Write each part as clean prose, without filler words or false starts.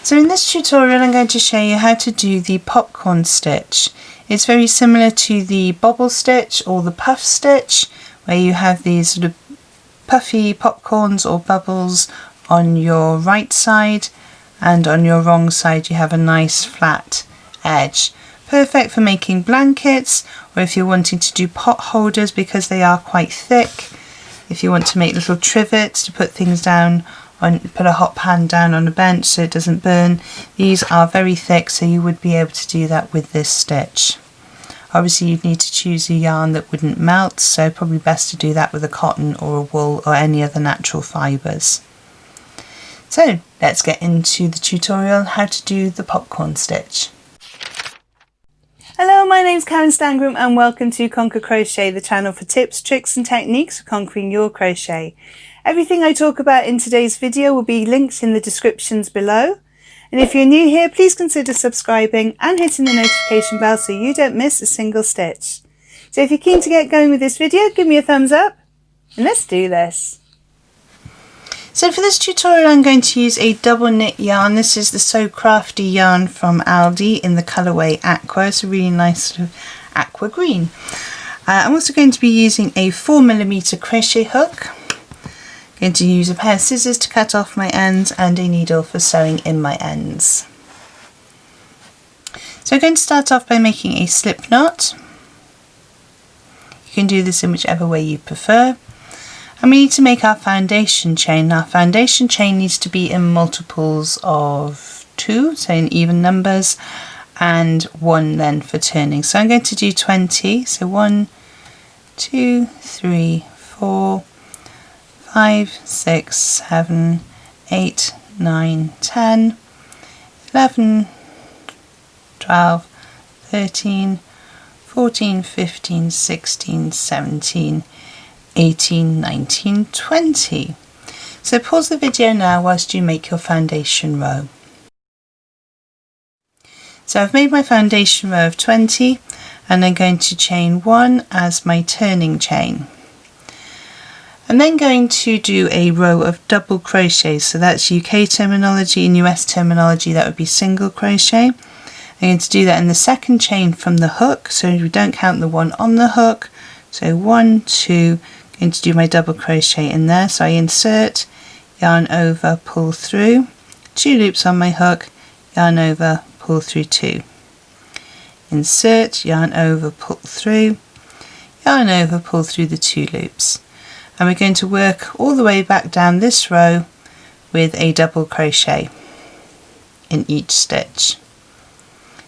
So in this tutorial I'm going to show you how to do the popcorn stitch. It's very similar to the bobble stitch or the puff stitch, where you have these sort of puffy popcorns or bubbles on your right side, and on your wrong side you have a nice flat edge. Perfect for making blankets, or if you're wanting to do pot holders because they are quite thick. If you want to make little trivets to put things down on, put a hot pan down on a bench so it doesn't burn. These are very thick, so you would be able to do that with this stitch. Obviously you'd need to choose a yarn that wouldn't melt, so probably best to do that with a cotton or a wool or any other natural fibres. So let's get into the tutorial how to do the popcorn stitch. Hello, my name's Karen Stangram and welcome to Conquer Crochet, the channel for tips, tricks and techniques for conquering your crochet. Everything I talk about in today's video will be linked in the descriptions below. And if you're new here, please consider subscribing and hitting the notification bell so you don't miss a single stitch. So if you're keen to get going with this video, give me a thumbs up and let's do this. So for this tutorial I'm going to use a double knit yarn. This is the So Crafty yarn from Aldi in the colourway Aqua. It's a really nice sort of aqua green. I'm also going to be using a 4mm crochet hook. I'm going to use a pair of scissors to cut off my ends and a needle for sewing in my ends. So I'm going to start off by making a slip knot. You can do this in whichever way you prefer. And we need to make our foundation chain. Our foundation chain needs to be in multiples of 2, so in even numbers, and 1 then for turning. So I'm going to do 20. So 1, 2, 3, 4, 5, 6, 7, 8, 9, 10, 11, 12, 13, 14, 15, 16, 17, 18, 19, 20. So pause the video now whilst you make your foundation row. So I've made my foundation row of 20 and I'm going to chain 1 as my turning chain. I'm then going to do a row of double crochets, so that's UK terminology. In US terminology that would be single crochet. I'm going to do that in the second chain from the hook, so we don't count the one on the hook. So 1, 2, going to do my double crochet in there. So I insert, yarn over, pull through, 2 loops on my hook, yarn over, pull through 2. Insert, yarn over, pull through, yarn over, pull through the 2 loops. And we're going to work all the way back down this row with a double crochet in each stitch.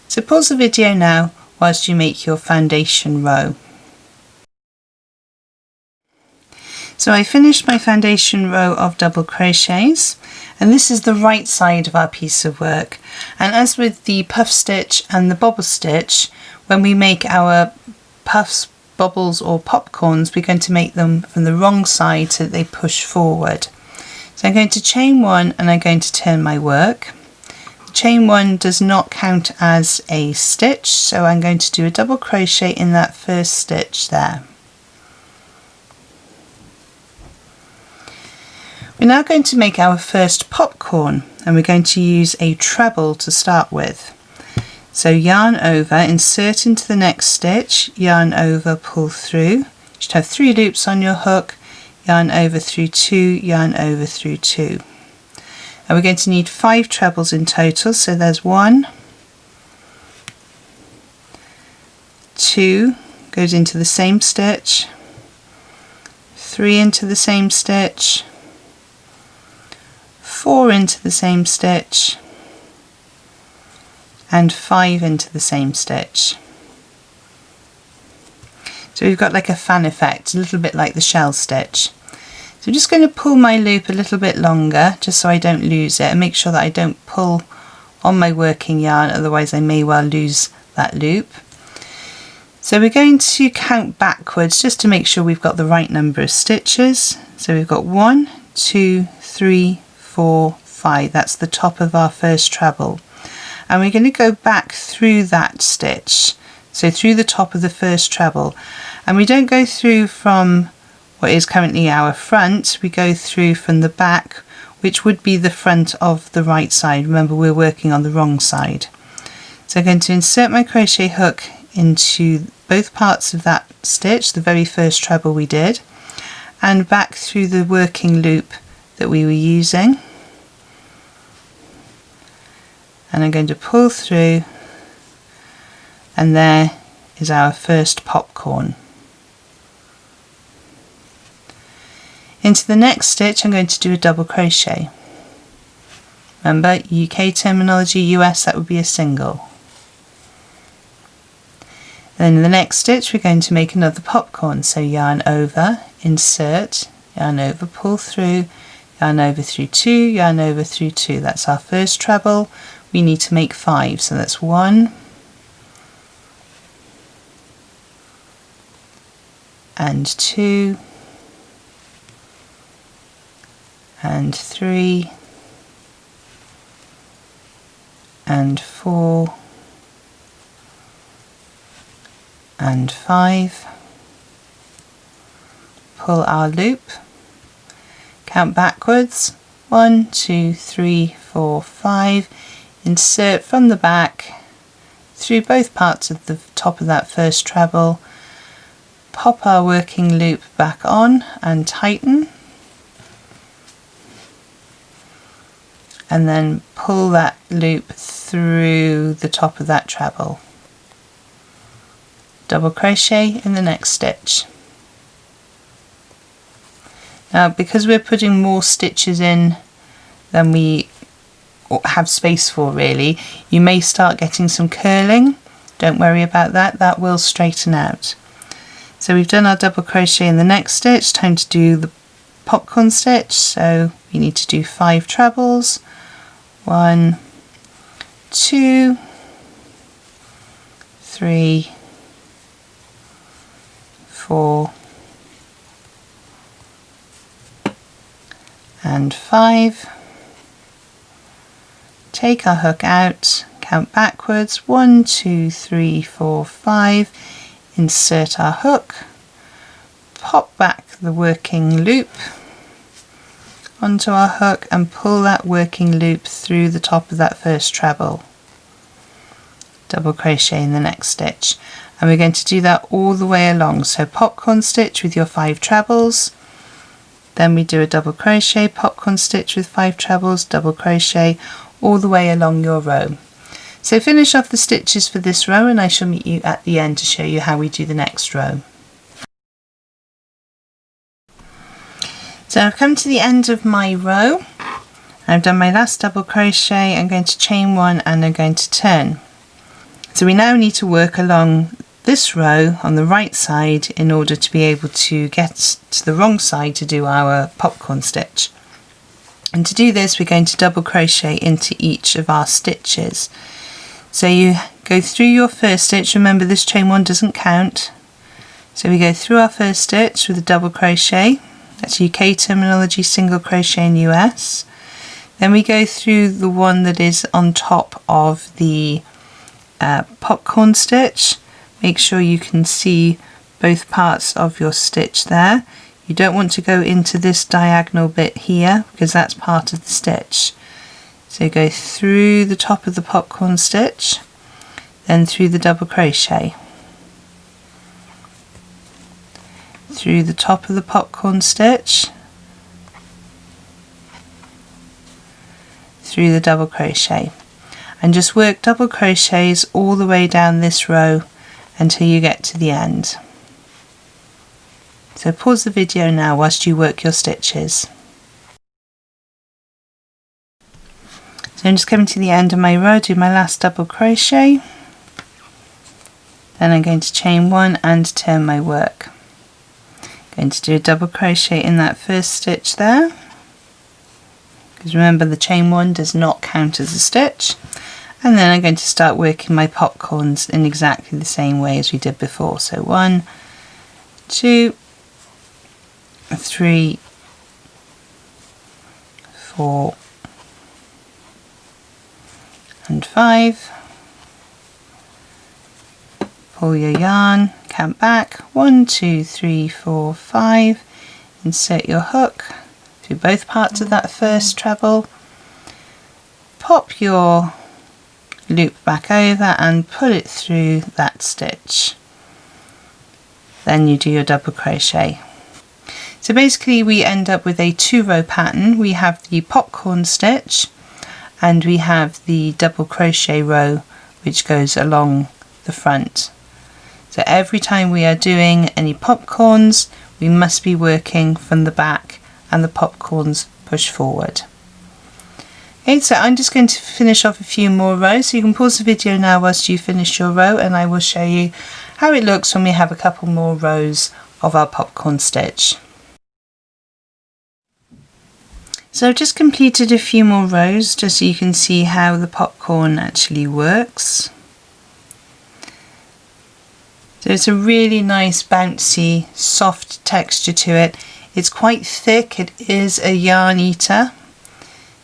So pause the video now whilst you make your foundation row. So I finished my foundation row of double crochets, and this is the right side of our piece of work. And as with the puff stitch and the bobble stitch, when we make our puffs, bubbles or popcorns, we're going to make them from the wrong side so that they push forward. So I'm going to chain 1 and I'm going to turn my work. Chain 1 does not count as a stitch, so I'm going to do a double crochet in that first stitch there. We're now going to make our first popcorn, and we're going to use a treble to start with. So yarn over, insert into the next stitch, yarn over, pull through. You should have 3 loops on your hook, yarn over through 2, yarn over through 2. And we're going to need 5 trebles in total, so there's 1, 2 goes into the same stitch, 3 into the same stitch, 4 into the same stitch, and 5 into the same stitch. So we've got like a fan effect, a little bit like the shell stitch. So I'm just going to pull my loop a little bit longer just so I don't lose it, and make sure that I don't pull on my working yarn, otherwise I may well lose that loop. So we're going to count backwards just to make sure we've got the right number of stitches. So we've got 1, 2, 3, 4, 5. That's the top of our first treble, and we're going to go back through that stitch, so through the top of the first treble, and we don't go through from what is currently our front, we go through from the back which would be the front of the right side. Remember, we're working on the wrong side. So I'm going to insert my crochet hook into both parts of that stitch, the very first treble we did, and back through the working loop that we were using. And I'm going to pull through, and there is our first popcorn. Into the next stitch I'm going to do a double crochet. Remember, UK terminology, US that would be a single. Then in the next stitch we're going to make another popcorn, so yarn over, insert, yarn over, pull through, yarn over through 2, yarn over through 2. That's our first treble. We need to make 5, so that's 1 and 2 and 3 and 4 and 5. Pull our loop, count backwards, 1, 2, 3, 4, 5, insert from the back through both parts of the top of that first treble, pop our working loop back on and tighten, and then pull that loop through the top of that treble. Double crochet in the next stitch. Now, because we're putting more stitches in than we have space for really, you may start getting some curling. Don't worry about that, that will straighten out. So we've done our double crochet in the next stitch, time to do the popcorn stitch. So we need to do 5 trebles, 1, 2, 3, 4 and 5. Take our hook out, count backwards, 1, 2, 3, 4, 5, insert our hook, pop back the working loop onto our hook and pull that working loop through the top of that first treble. Double crochet in the next stitch, and we're going to do that all the way along. So popcorn stitch with your 5 trebles, then we do a double crochet, popcorn stitch with 5 trebles, double crochet all the way along your row. So finish off the stitches for this row and I shall meet you at the end to show you how we do the next row. So I've come to the end of my row. I've done my last double crochet. I'm going to chain 1 and I'm going to turn. So we now need to work along this row on the right side in order to be able to get to the wrong side to do our popcorn stitch. And to do this we're going to double crochet into each of our stitches. So you go through your first stitch, remember this chain 1 doesn't count. So we go through our first stitch with a double crochet, that's UK terminology, single crochet in US. Then we go through the one that is on top of the popcorn stitch. Make sure you can see both parts of your stitch there. You don't want to go into this diagonal bit here because that's part of the stitch. So go through the top of the popcorn stitch, then through the double crochet, through the top of the popcorn stitch, through the double crochet, and just work double crochets all the way down this row until you get to the end. So pause the video now whilst you work your stitches. So I'm just coming to the end of my row, do my last double crochet, then I'm going to chain 1 and turn my work. Going to do a double crochet in that first stitch there, because remember the chain 1 does not count as a stitch, and then I'm going to start working my popcorns in exactly the same way as we did before. So 1, 2, 3, 4 and 5. Pull your yarn, count back, 1, 2, 3, 4, 5, insert your hook, do both parts of that first treble, pop your loop back over and pull it through that stitch. Then you do your double crochet. So basically we end up with a 2-row pattern. We have the popcorn stitch and we have the double crochet row which goes along the front. So every time we are doing any popcorns, we must be working from the back and the popcorns push forward. Okay, so I'm just going to finish off a few more rows, so you can pause the video now whilst you finish your row, and I will show you how it looks when we have a couple more rows of our popcorn stitch. So I've just completed a few more rows just so you can see how the popcorn actually works. So it's a really nice bouncy soft texture to it. It's quite thick, it is a yarn eater.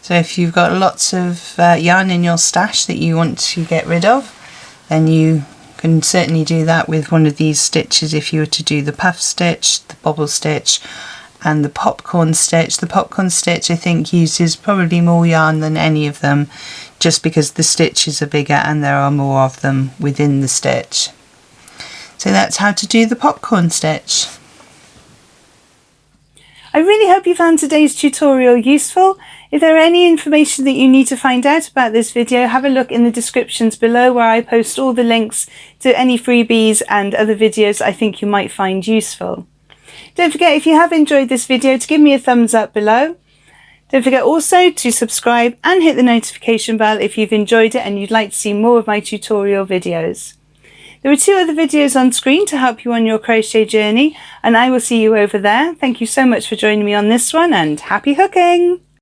So if you've got lots of yarn in your stash that you want to get rid of, then you can certainly do that with one of these stitches if you were to do the puff stitch, the bobble stitch and the popcorn stitch. The popcorn stitch I think uses probably more yarn than any of them, just because the stitches are bigger and there are more of them within the stitch. So that's how to do the popcorn stitch. I really hope you found today's tutorial useful. If there are any information that you need to find out about this video, have a look in the descriptions below where I post all the links to any freebies and other videos I think you might find useful. Don't forget, if you have enjoyed this video, to give me a thumbs up below. Don't forget also to subscribe and hit the notification bell if you've enjoyed it and you'd like to see more of my tutorial videos. There are 2 other videos on screen to help you on your crochet journey, and I will see you over there. Thank you so much for joining me on this one, and happy hooking!